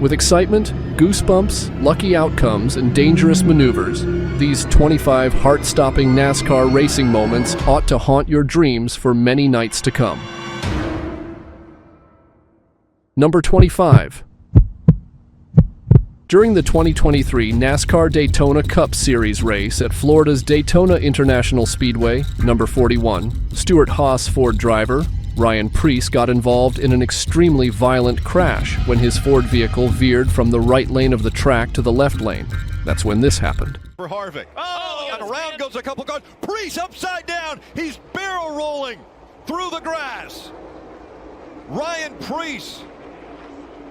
With excitement, goosebumps, lucky outcomes, and dangerous maneuvers, these 25 heart-stopping NASCAR racing moments ought to haunt your dreams for many nights to come. Number 25. During the 2023 NASCAR Daytona Cup Series race at Florida's Daytona International Speedway, number 41, Stewart-Haas Ford driver Ryan Preece got involved in an extremely violent crash when his Ford vehicle veered from the right lane of the track to the left lane. That's when this happened. For Harvick. And around goes a couple cars. Preece upside down. He's barrel rolling through the grass. Ryan Preece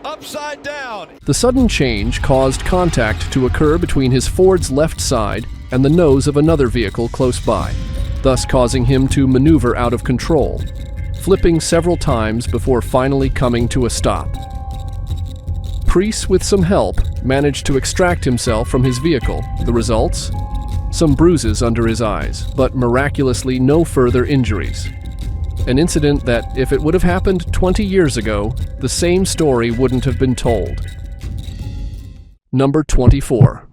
upside down. The sudden change caused contact to occur between his Ford's left side and the nose of another vehicle close by, thus causing him to maneuver out of control, flipping several times before finally coming to a stop. Preece, with some help, managed to extract himself from his vehicle. The results? Some bruises under his eyes, but miraculously no further injuries. An incident that, if it would have happened 20 years ago, the same story wouldn't have been told. Number 24.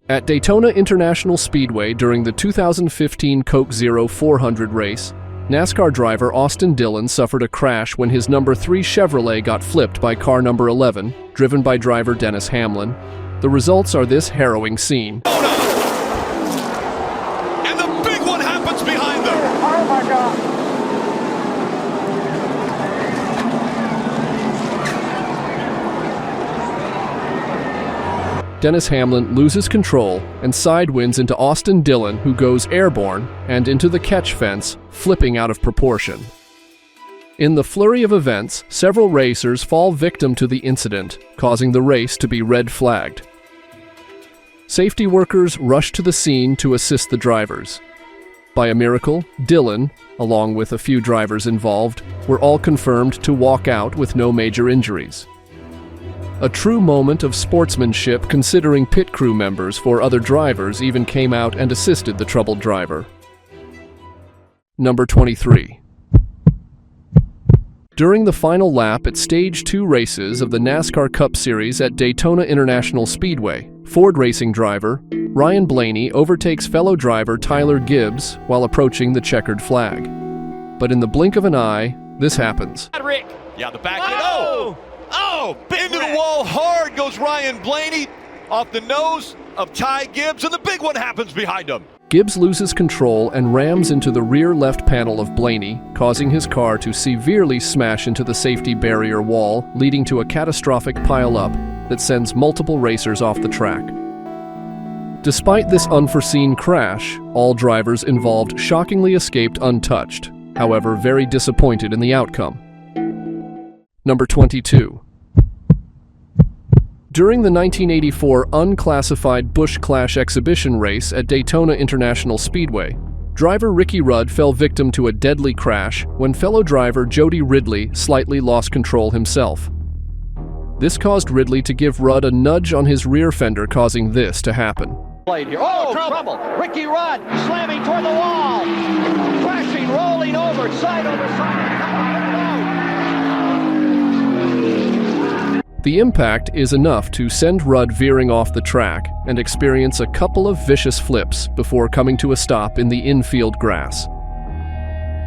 At Daytona International Speedway during the 2015 Coke Zero 400 race, NASCAR driver Austin Dillon suffered a crash when his number 3 Chevrolet got flipped by car number 11, driven by driver Dennis Hamlin. The results are this harrowing scene. And the big one happens behind them. Oh my God. Dennis Hamlin loses control and sidewinds into Austin Dillon, who goes airborne and into the catch fence, flipping out of proportion. In the flurry of events, several racers fall victim to the incident, causing the race to be red flagged. Safety workers rush to the scene to assist the drivers. By a miracle, Dillon, along with a few drivers involved, were all confirmed to walk out with no major injuries. A true moment of sportsmanship, considering pit crew members for other drivers even came out and assisted the troubled driver. Number 23. During the final lap at Stage 2 races of the NASCAR Cup Series at Daytona International Speedway, Ford racing driver Ryan Blaney overtakes fellow driver Tyler Gibbs while approaching the checkered flag. But in the blink of an eye, this happens. Rick. Yeah, the back end. Oh, into the wall hard goes Ryan Blaney off the nose of Ty Gibbs, and the big one happens behind him. Gibbs loses control and rams into the rear left panel of Blaney, causing his car to severely smash into the safety barrier wall, leading to a catastrophic pile-up that sends multiple racers off the track. Despite this unforeseen crash, all drivers involved shockingly escaped untouched, however very disappointed in the outcome. Number 22. During the 1984 unclassified Busch Clash exhibition race at Daytona International Speedway, driver Ricky Rudd fell victim to a deadly crash when fellow driver Jody Ridley slightly lost control himself. This caused Ridley to give Rudd a nudge on his rear fender, causing this to happen. Played here. Oh, trouble. Ricky Rudd slamming toward the wall. Crashing, rolling over, side over side. The impact is enough to send Rudd veering off the track and experience a couple of vicious flips before coming to a stop in the infield grass.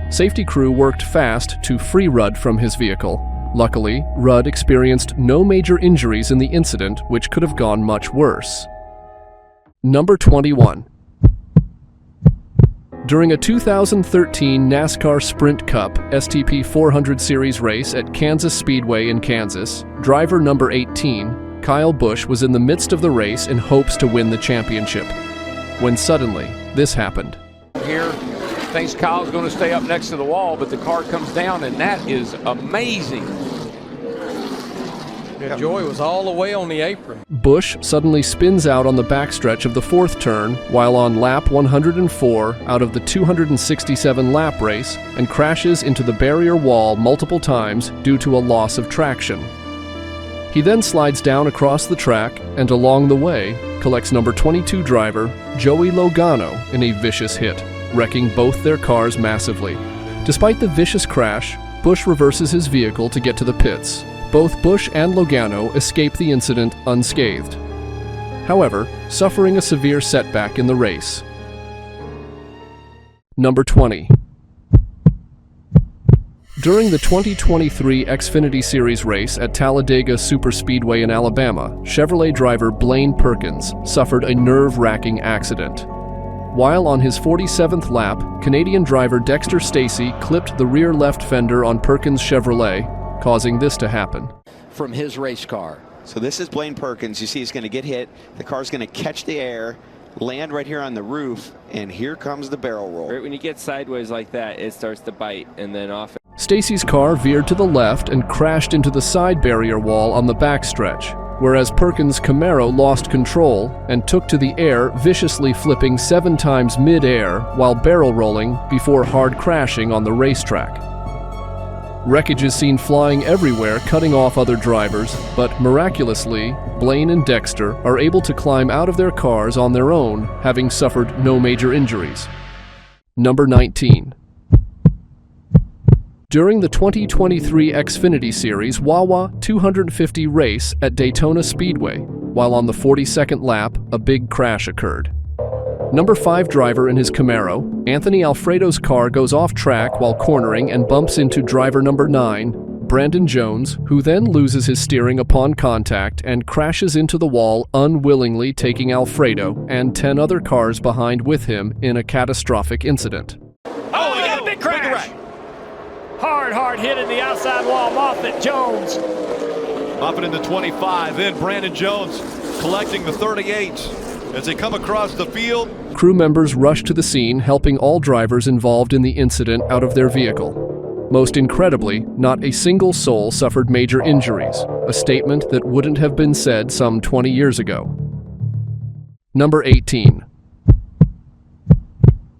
Safety crew worked fast to free Rudd from his vehicle. Luckily, Rudd experienced no major injuries in the incident, which could have gone much worse. Number 21. During a 2013 NASCAR Sprint Cup STP 400 Series race at Kansas Speedway in Kansas, driver number 18, Kyle Busch, was in the midst of the race in hopes to win the championship, when suddenly this happened. Here, thinks Kyle's going to stay up next to the wall, but the car comes down, and that is amazing. Yeah, Joy was all the way on the apron. Busch suddenly spins out on the backstretch of the fourth turn while on lap 104 out of the 267 lap race and crashes into the barrier wall multiple times due to a loss of traction. He then slides down across the track and along the way collects number 22 driver Joey Logano in a vicious hit, wrecking both their cars massively. Despite the vicious crash, Busch reverses his vehicle to get to the pits, both Busch and Logano escape the incident unscathed, however, suffering a severe setback in the race. Number 20. During the 2023 Xfinity Series race at Talladega Superspeedway in Alabama, Chevrolet driver Blaine Perkins suffered a nerve-wracking accident. While on his 47th lap, Canadian driver Dexter Stacey clipped the rear left fender on Perkins' Chevrolet, causing this to happen. From his race car. So this is Blaine Perkins. You see he's going to get hit. The car's going to catch the air, land right here on the roof, and here comes the barrel roll. Right when you get sideways like that, it starts to bite, and then off. Stacey's car veered to the left and crashed into the side barrier wall on the backstretch, whereas Perkins' Camaro lost control and took to the air, viciously flipping 7 times mid-air while barrel rolling before hard crashing on the racetrack. Wreckage is seen flying everywhere, cutting off other drivers, but miraculously, Blaine and Dexter are able to climb out of their cars on their own, having suffered no major injuries. Number 19. During the 2023 Xfinity Series Wawa 250 race at Daytona Speedway, while on the 42nd lap, a big crash occurred. Number 5 driver in his Camaro, Anthony Alfredo's car goes off track while cornering and bumps into driver number 9, Brandon Jones, who then loses his steering upon contact and crashes into the wall, unwillingly taking Alfredo and 10 other cars behind with him in a catastrophic incident. Oh, we got a big crash! Hard hit in the outside wall. Moffitt, Jones. Moffitt in the 25, then Brandon Jones collecting the 38 as they come across the field. Crew members rush to the scene, helping all drivers involved in the incident out of their vehicle. Most incredibly, not a single soul suffered major injuries, a statement that wouldn't have been said some 20 years ago. Number 18.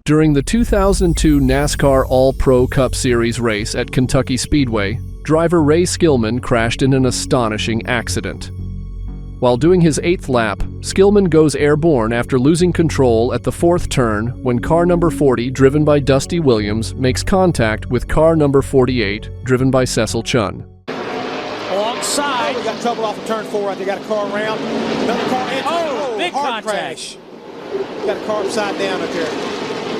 During the 2002 NASCAR All-Pro Cup Series race at Kentucky Speedway, driver Ray Skillman crashed in an astonishing accident. While doing his 8th lap, Skillman goes airborne after losing control at the 4th turn when car number 40, driven by Dusty Williams, makes contact with car number 48, driven by Cecil Chun. Alongside. We got trouble off of turn 4 right there. Got a car around. Another car entering. Oh, big hard contact. crash. Got a car upside down up there.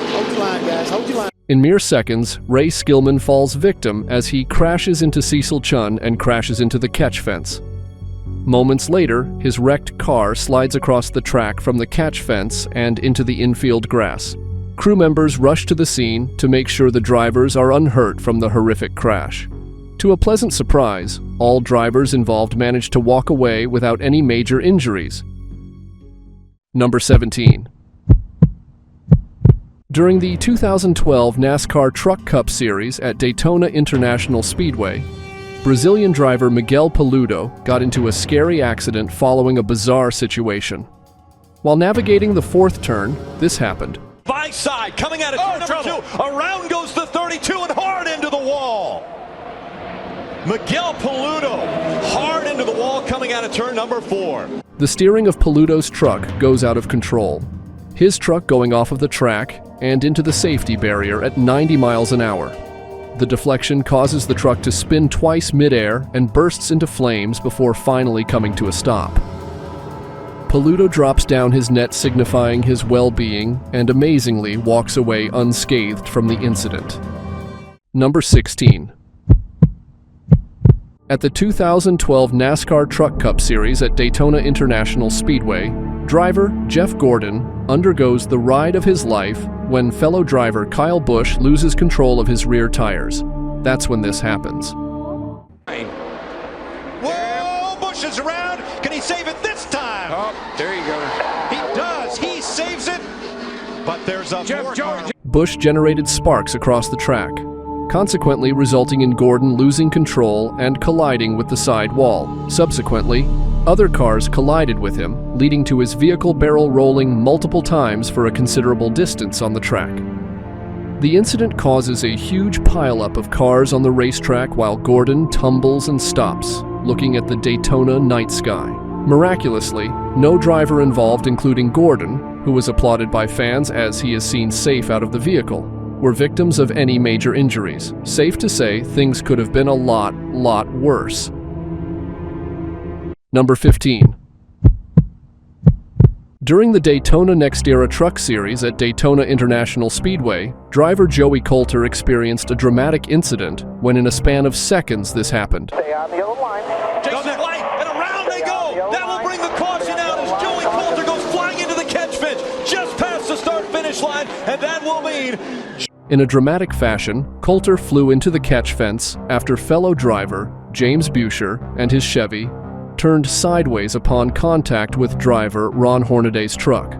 Hold your line, guys. Hold your line. In mere seconds, Ray Skillman falls victim as he crashes into Cecil Chun and crashes into the catch fence. Moments later, his wrecked car slides across the track from the catch fence and into the infield grass. Crew members rush to the scene to make sure the drivers are unhurt from the horrific crash. To a pleasant surprise, all drivers involved managed to walk away without any major injuries. Number 17. During the 2012 NASCAR Truck Cup Series at Daytona International Speedway, Brazilian driver Miguel Paludo got into a scary accident following a bizarre situation. While navigating the 4th turn, this happened. By side, coming out of turn number 2. Around goes the 32 and hard into the wall. Miguel Paludo hard into the wall coming out of turn number 4. The steering of Paludo's truck goes out of control, his truck going off of the track and into the safety barrier at 90 miles an hour. The deflection causes the truck to spin twice midair and bursts into flames before finally coming to a stop. Paludo drops down his net, signifying his well-being, and amazingly walks away unscathed from the incident. Number 16. At the 2012 NASCAR Truck Cup Series at Daytona International Speedway, driver Jeff Gordon undergoes the ride of his life when fellow driver Kyle Busch loses control of his rear tires. That's when this happens. Whoa, Busch is around. Can he save it this time? Oh, there you go. He does. He saves it. But there's a more car. Busch generated sparks across the track, consequently resulting in Gordon losing control and colliding with the side wall. Subsequently, other cars collided with him, leading to his vehicle barrel rolling multiple times for a considerable distance on the track. The incident causes a huge pileup of cars on the racetrack while Gordon tumbles and stops, looking at the Daytona night sky. Miraculously, no driver involved, including Gordon, who was applauded by fans as he is seen safe out of the vehicle, were victims of any major injuries. Safe to say, things could have been a lot worse. Number 15. During the Daytona Nextera Truck Series at Daytona International Speedway, driver Joey Coulter experienced a dramatic incident when in a span of seconds this happened. Stay on the yellow line. Takes the light, and around they go. That will bring the caution out as Joey Coulter goes flying into the catch fence just past the start-finish line, and that will mean... In a dramatic fashion, Coulter flew into the catch fence after fellow driver James Buescher and his Chevy turned sideways upon contact with driver Ron Hornaday's truck.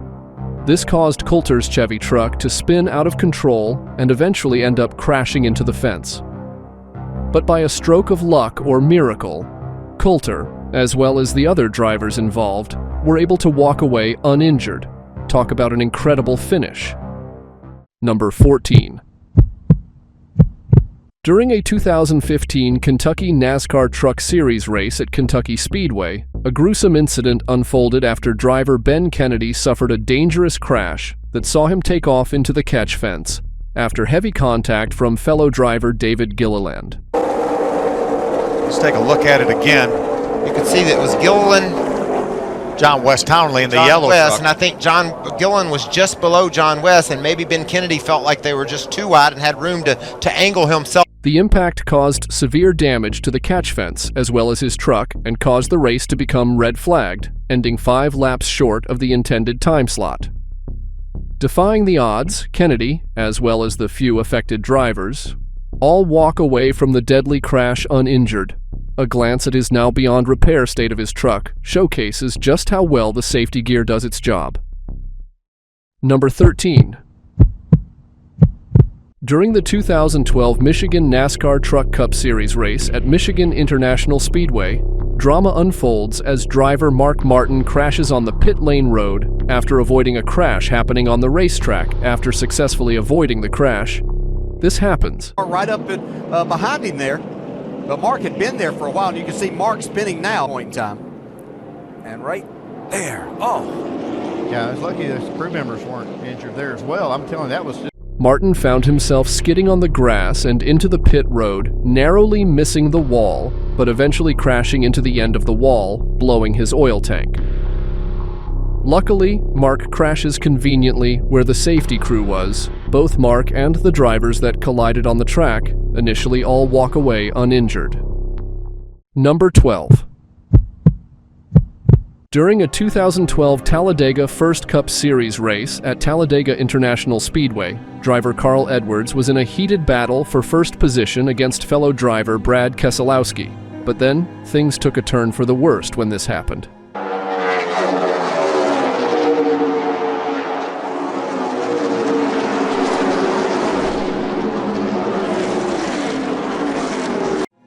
This caused Coulter's Chevy truck to spin out of control and eventually end up crashing into the fence. But by a stroke of luck or miracle, Coulter, as well as the other drivers involved, were able to walk away uninjured. Talk about an incredible finish. Number 14. During a 2015 Kentucky NASCAR Truck Series race at Kentucky Speedway, a gruesome incident unfolded after driver Ben Kennedy suffered a dangerous crash that saw him take off into the catch fence after heavy contact from fellow driver David Gilliland. Let's take a look at it again. You can see that it was Gilliland, John West Townley in the yellow West, truck. and I think John Gilliland was just below John West, and maybe Ben Kennedy felt like they were just too wide and had room to angle himself. The impact caused severe damage to the catch fence as well as his truck and caused the race to become red flagged, ending 5 laps short of the intended time slot. Defying the odds, Kennedy, as well as the few affected drivers, all walk away from the deadly crash uninjured. A glance at his now beyond repair state of his truck showcases just how well the safety gear does its job. Number 13. During the 2012 Michigan NASCAR Truck Cup Series race at Michigan International Speedway, drama unfolds as driver Mark Martin crashes on the pit lane road after avoiding a crash happening on the racetrack. After successfully avoiding the crash, this happens. Right up behind him there, but Mark had been there for a while, and you can see Mark spinning now. Point in time, and right there. Oh, yeah, I was lucky the crew members weren't injured there as well. I'm telling you, that was just... Martin found himself skidding on the grass and into the pit road, narrowly missing the wall, but eventually crashing into the end of the wall, blowing his oil tank. Luckily, Mark crashes conveniently where the safety crew was. Both Mark and the drivers that collided on the track initially all walk away uninjured. Number 12. During a 2012 Talladega First Cup Series race at Talladega International Speedway, driver Carl Edwards was in a heated battle for first position against fellow driver Brad Keselowski. But then, things took a turn for the worst when this happened.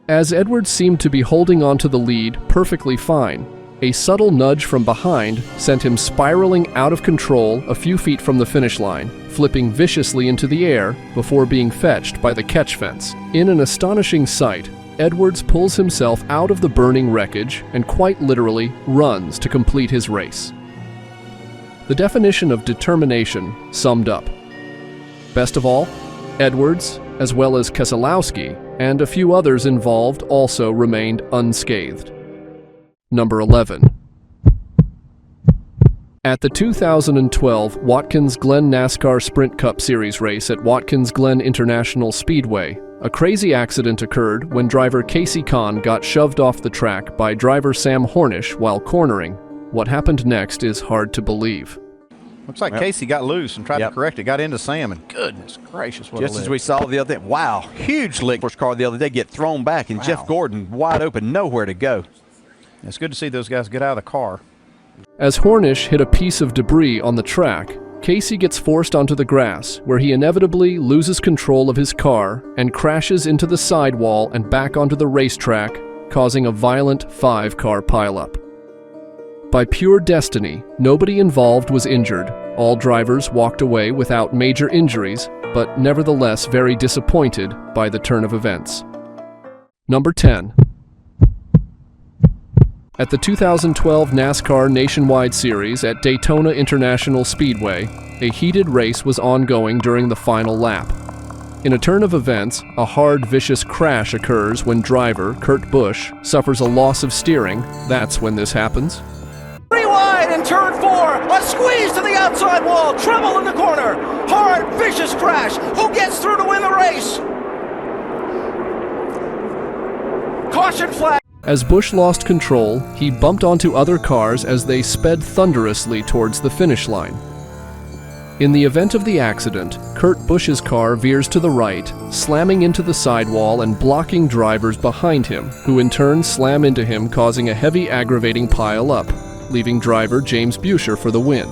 As Edwards seemed to be holding on to the lead perfectly fine, a subtle nudge from behind sent him spiraling out of control a few feet from the finish line, flipping viciously into the air before being fetched by the catch fence. In an astonishing sight, Edwards pulls himself out of the burning wreckage and quite literally runs to complete his race. The definition of determination summed up. Best of all, Edwards, as well as Keselowski and a few others involved, also remained unscathed. Number 11. At the 2012 Watkins Glen NASCAR Sprint Cup Series race at Watkins Glen International Speedway, a crazy accident occurred when driver Casey Kahn got shoved off the track by driver Sam Hornish while cornering. What happened next is hard to believe. Looks like Casey got loose and tried to correct it, got into Sam, and goodness gracious, what just as we saw the other day. Wow, huge lick first car the other day get thrown back, and Jeff Gordon wide open, nowhere to go. It's good to see those guys get out of the car. As Hornish hit a piece of debris on the track, Casey gets forced onto the grass, where he inevitably loses control of his car and crashes into the sidewall and back onto the racetrack, causing a violent 5-car pileup. By pure destiny, nobody involved was injured. All drivers walked away without major injuries, but nevertheless very disappointed by the turn of events. Number 10. At the 2012 NASCAR Nationwide Series at Daytona International Speedway, a heated race was ongoing during the final lap. In a turn of events, a hard, vicious crash occurs when driver, Kurt Busch, suffers a loss of steering. That's when this happens. 3 wide in turn 4. A squeeze to the outside wall. Trouble in the corner. Hard, vicious crash. Who gets through to win the race? Caution flag. As Busch lost control, he bumped onto other cars as they sped thunderously towards the finish line. In the event of the accident, Kurt Busch's car veers to the right, slamming into the sidewall and blocking drivers behind him, who in turn slam into him, causing a heavy aggravating pile-up, leaving driver James Buescher for the win.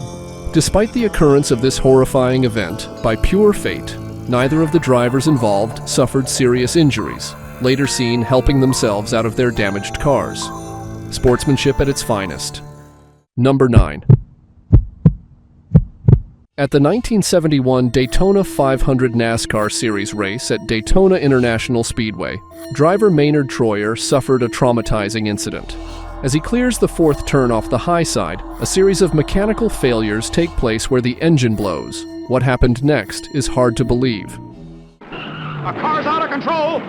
Despite the occurrence of this horrifying event, by pure fate, neither of the drivers involved suffered serious injuries, later seen helping themselves out of their damaged cars. Sportsmanship at its finest. Number 9. At the 1971 Daytona 500 NASCAR Series race at Daytona International Speedway, driver Maynard Troyer suffered a traumatizing incident. As he clears the 4th turn off the high side, a series of mechanical failures take place where the engine blows. What happened next is hard to believe. A car's out of control.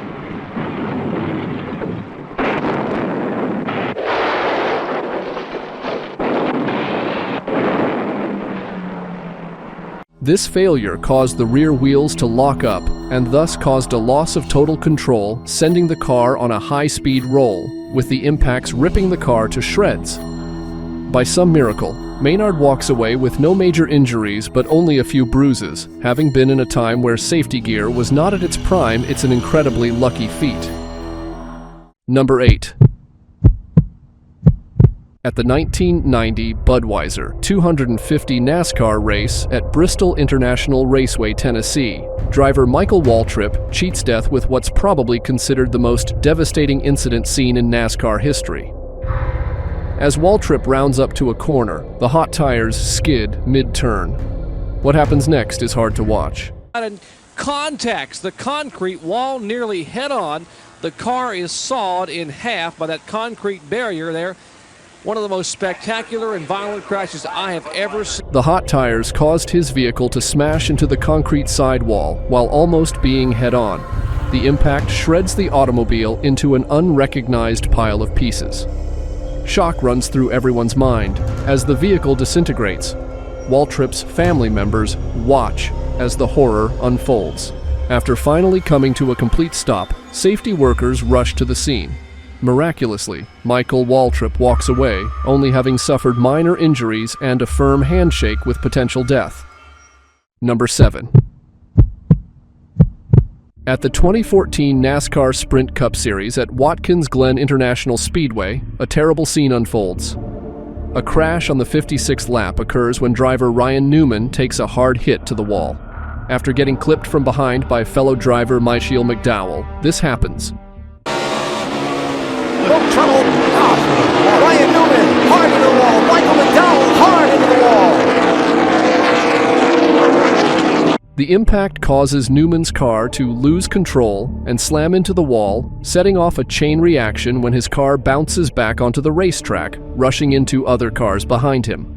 This failure caused the rear wheels to lock up and thus caused a loss of total control, sending the car on a high-speed roll, with the impacts ripping the car to shreds. By some miracle, Maynard walks away with no major injuries but only a few bruises. Having been in a time where safety gear was not at its prime, it's an incredibly lucky feat. Number 8. At the 1990 Budweiser 250 NASCAR race at Bristol International Raceway, Tennessee, driver Michael Waltrip cheats death with what's probably considered the most devastating incident seen in NASCAR history. As Waltrip rounds up to a corner, the hot tires skid mid-turn. What happens next is hard to watch. Contacts the concrete wall nearly head-on. The car is sawed in half by that concrete barrier there. One of the most spectacular and violent crashes I have ever seen. The hot tires caused his vehicle to smash into the concrete sidewall while almost being head-on. The impact shreds the automobile into an unrecognized pile of pieces. Shock runs through everyone's mind as the vehicle disintegrates. Waltrip's family members watch as the horror unfolds. After finally coming to a complete stop, safety workers rush to the scene. Miraculously, Michael Waltrip walks away, only having suffered minor injuries and a firm handshake with potential death. Number 7. At the 2014 NASCAR Sprint Cup Series at Watkins Glen International Speedway, a terrible scene unfolds. A crash on the 56th lap occurs when driver Ryan Newman takes a hard hit to the wall. After getting clipped from behind by fellow driver Michael McDowell, this happens. Oh, trouble. Oh. Ryan Newman, hard into the wall. Michael McDowell, hard into the wall. The impact causes Newman's car to lose control and slam into the wall, setting off a chain reaction when his car bounces back onto the racetrack, rushing into other cars behind him.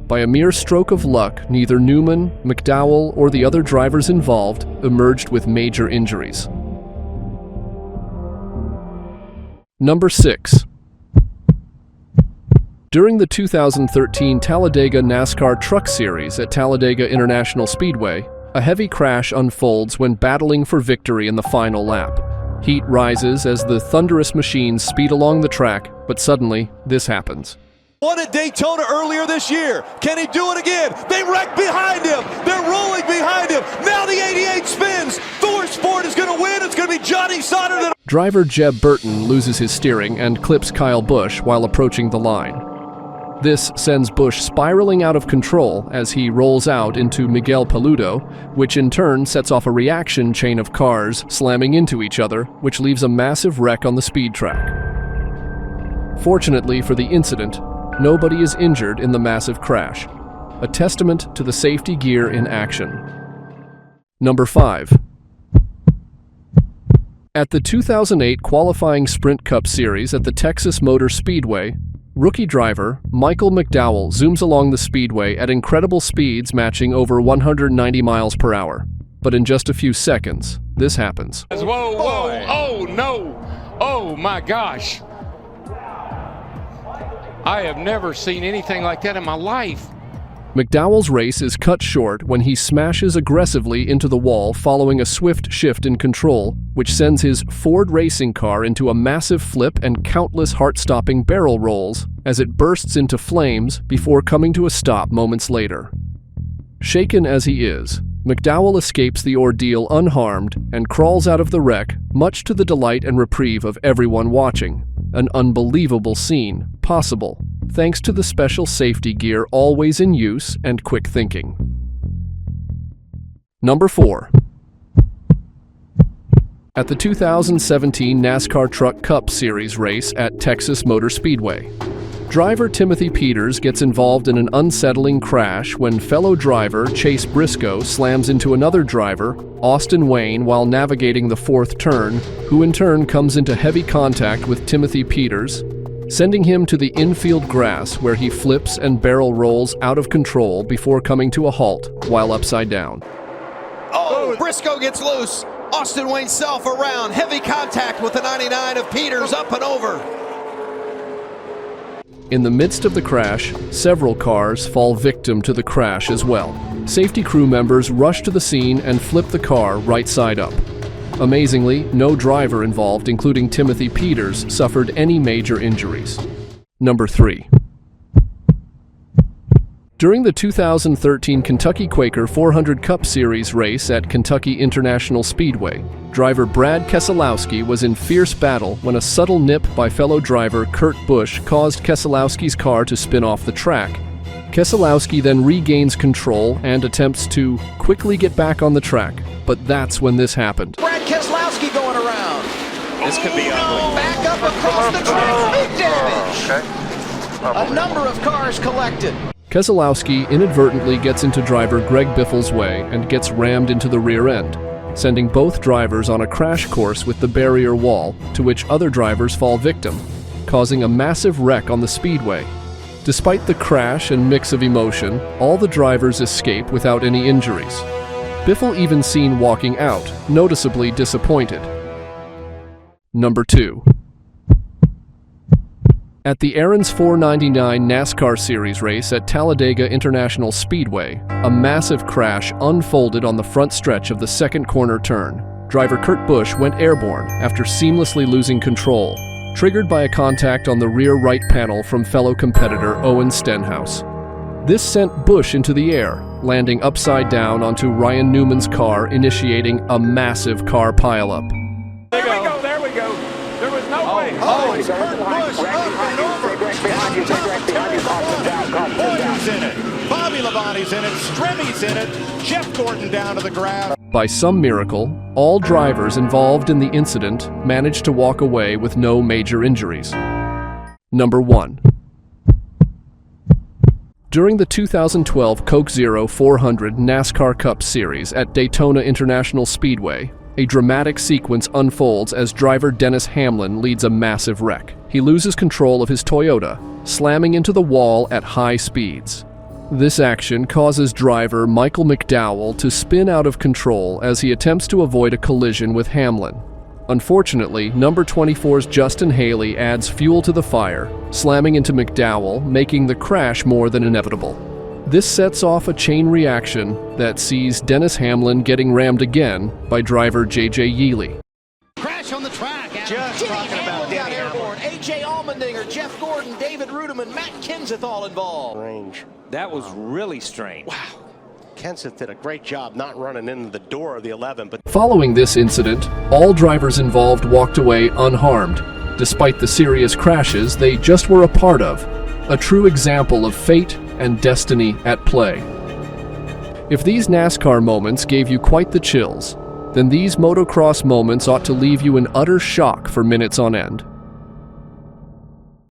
By a mere stroke of luck, neither Newman, McDowell, or the other drivers involved emerged with major injuries. Number 6. During the 2013 Talladega NASCAR Truck Series at Talladega International Speedway, a heavy crash unfolds when battling for victory in the final lap. Heat rises as the thunderous machines speed along the track, but suddenly, this happens. Won at Daytona earlier this year. Can he do it again? They wreck behind him. They're rolling behind him. Now the 88 spins. Thor Sport is going to win. It's going to be Johnny Sauter. Driver Jeb Burton loses his steering and clips Kyle Busch while approaching the line. This sends Busch spiraling out of control as he rolls out into Miguel Paludo, which in turn sets off a reaction chain of cars slamming into each other, which leaves a massive wreck on the speed track. Fortunately for the incident, nobody is injured in the massive crash, a testament to the safety gear in action. Number 5. At the 2008 qualifying Sprint Cup Series at the Texas Motor Speedway, rookie driver Michael McDowell zooms along the speedway at incredible speeds matching over 190 miles per hour. But But in just a few seconds, this happens. Whoa, whoa, oh no, oh my gosh. I have never seen anything like that in my life. McDowell's race is cut short when he smashes aggressively into the wall following a swift shift in control, which sends his Ford racing car into a massive flip and countless heart-stopping barrel rolls as it bursts into flames before coming to a stop moments later. Shaken as he is, McDowell escapes the ordeal unharmed and crawls out of the wreck, much to the delight and reprieve of everyone watching. An unbelievable scene, possible thanks to the special safety gear always in use and quick thinking. Number 4. At the 2017 NASCAR Truck Cup Series race at Texas Motor Speedway, driver Timothy Peters gets involved in an unsettling crash when fellow driver Chase Briscoe slams into another driver, Austin Wayne, while navigating the fourth turn, who in turn comes into heavy contact with Timothy Peters, sending him to the infield grass where he flips and barrel rolls out of control before coming to a halt while upside down. Oh, Briscoe gets loose. Austin Wayne self around. Heavy contact with the 99 of Peters, up and over. In the midst of the crash, several cars fall victim to the crash as well. Safety crew members rush to the scene and flip the car right side up. Amazingly, no driver involved, including Timothy Peters, suffered any major injuries. Number 3. During the 2013 Kentucky Quaker 400 Cup Series race at Kentucky International Speedway, driver Brad Keselowski was in fierce battle when a subtle nip by fellow driver Kurt Busch caused Keselowski's car to spin off the track. Keselowski then regains control and attempts to quickly get back on the track, but that's when this happened. Brad Keselowski going around. This could be ugly. Back up across the track. Big damage. A number of cars collected. Keselowski inadvertently gets into driver Greg Biffle's way and gets rammed into the rear end, sending both drivers on a crash course with the barrier wall, to which other drivers fall victim, causing a massive wreck on the speedway. Despite the crash and mix of emotion, all the drivers escape without any injuries. Biffle even seen walking out, noticeably disappointed. Number 2. At the Aaron's 499 NASCAR Series race at Talladega International Speedway, a massive crash unfolded on the front stretch of the second corner turn. Driver Kurt Busch went airborne after seamlessly losing control, triggered by a contact on the rear right panel from fellow competitor Owen Stenhouse. This sent Busch into the air, landing upside down onto Ryan Newman's car, initiating a massive car pileup. There we go. There was no way. Oh, it's Kurt Busch up and over. Boyer's in it. Bobby Labonte's in it. Stremmy's in it. Jeff Gordon down to the ground. By some miracle, all drivers involved in the incident managed to walk away with no major injuries. Number 1. During the 2012 Coke Zero 400 NASCAR Cup Series at Daytona International Speedway, a dramatic sequence unfolds as driver Dennis Hamlin leads a massive wreck. He loses control of his Toyota, slamming into the wall at high speeds. This action causes driver Michael McDowell to spin out of control as he attempts to avoid a collision with Hamlin. Unfortunately, number 24's Justin Haley adds fuel to the fire, slamming into McDowell, making the crash more than inevitable. This sets off a chain reaction that sees Dennis Hamlin getting rammed again by driver J.J. Yealy. Crash on the track. Just talking about Denny airborne. A.J. Allmendinger, Jeff Gordon, David Ruderman, Matt Kenseth all involved. Range. That was really strange. Wow. Kenseth did a great job not running into the door of the 11. But following this incident, all drivers involved walked away unharmed, despite the serious crashes they just were a part of. A true example of fate and destiny at play. If these NASCAR moments gave you quite the chills, then these motocross moments ought to leave you in utter shock for minutes on end.